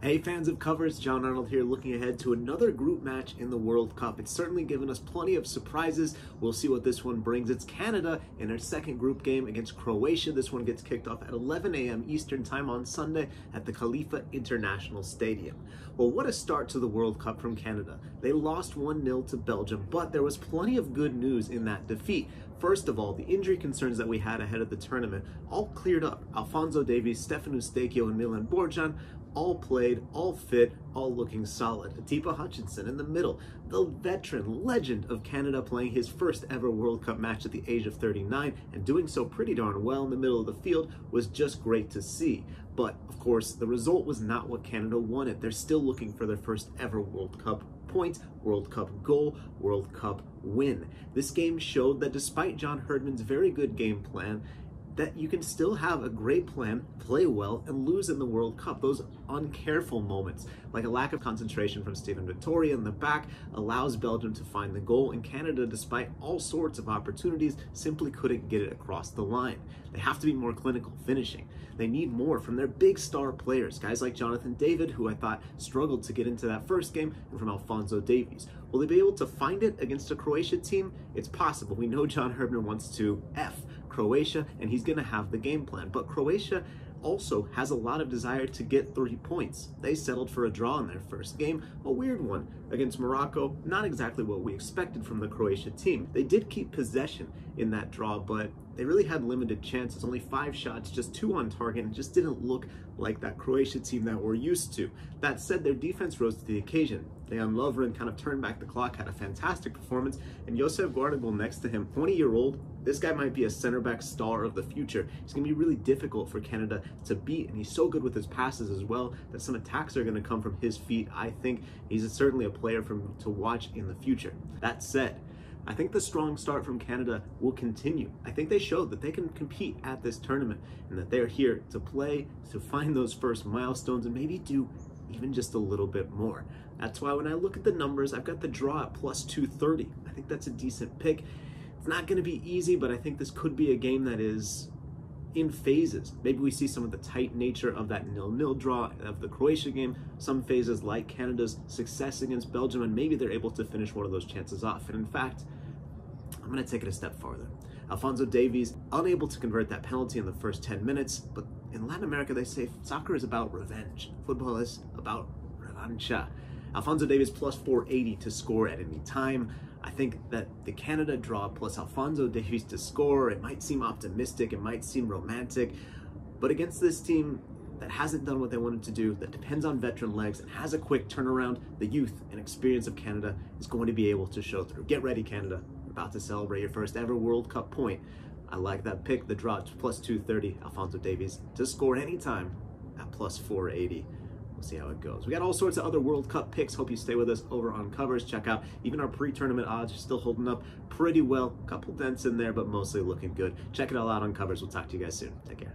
Hey fans of covers, Jon Arnold here looking ahead to another group match in the World Cup. It's certainly given us plenty of surprises. We'll see what this one brings. It's Canada in their second group game against Croatia. This one gets kicked off at 11 a.m. Eastern time on Sunday at the Khalifa International Stadium. Well, what a start to the World Cup from Canada. They lost 1-0 to Belgium, but there was plenty of good news in that defeat. First of all, the injury concerns that we had ahead of the tournament all cleared up. Alphonso Davies, Stefan Eustáquio, and Milan Borjan all played, all fit, all looking solid. Atiba Hutchinson in the middle, the veteran legend of Canada, playing his first ever World Cup match at the age of 39 and doing so pretty darn well in the middle of the field was just great to see. But of course, the result was not what Canada wanted. They're still looking for their first ever World Cup point, World Cup goal, World Cup win. This game showed that despite John Herdman's very good game plan, that you can still have a great plan, play well, and lose in the World Cup. Those uncareful moments, like a lack of concentration from Steven Victoria in the back, allows Belgium to find the goal, and Canada, despite all sorts of opportunities, simply couldn't get it across the line. They have to be more clinical finishing. They need more from their big star players, guys like Jonathan David, who I thought struggled to get into that first game, and from Alphonso Davies. Will they be able to find it against a Croatia team? It's possible. We know John Herdman wants to F Croatia, and he's going to have the game plan. But Croatia also has a lot of desire to get 3 points. They settled for a draw in their first game, a weird one against Morocco, not exactly what we expected from the Croatia team. They did keep possession in that draw, but they really had limited chances. Only 5 shots, just 2 on target, and just didn't look like that Croatia team that we're used to. That said, their defense rose to the occasion. Dejan Lovren kind of turned back the clock, had a fantastic performance, and Josef Guardiola next to him, 20-year-old, this guy might be a center back star of the future. It's going to be really difficult for Canada to beat, and he's so good with his passes as well that some attacks are going to come from his feet. I think he's certainly a player to watch in the future. That said, I think the strong start from Canada will continue. I think they showed that they can compete at this tournament and that they're here to play, to find those first milestones, and maybe do even just a little bit more. That's why when I look at the numbers, I've got the draw at plus 230. I think that's a decent pick. It's not going to be easy, but I think this could be a game that is in phases. Maybe we see some of the tight nature of that 0-0 draw of the Croatia game, some phases like Canada's success against Belgium, and maybe they're able to finish one of those chances off. And in fact, I'm going to take it a step farther. Alphonso Davies, unable to convert that penalty in the first 10 minutes, but in Latin America they say soccer is about revenge. Football is about revancha. Alphonso Davies plus 480 to score at any time. I think that the Canada draw plus Alphonso Davies to score, it might seem optimistic, it might seem romantic, but against this team that hasn't done what they wanted to do, that depends on veteran legs and has a quick turnaround, the youth and experience of Canada is going to be able to show through. Get ready, Canada. You're about to celebrate your first ever World Cup point. I like that pick, the draw plus 230, Alphonso Davies to score anytime at plus 480. We'll see how it goes. We got all sorts of other World Cup picks. Hope you stay with us over on Covers. Check out even our pre-tournament odds are still holding up pretty well. A couple dents in there, but mostly looking good. Check it all out on Covers. We'll talk to you guys soon. Take care.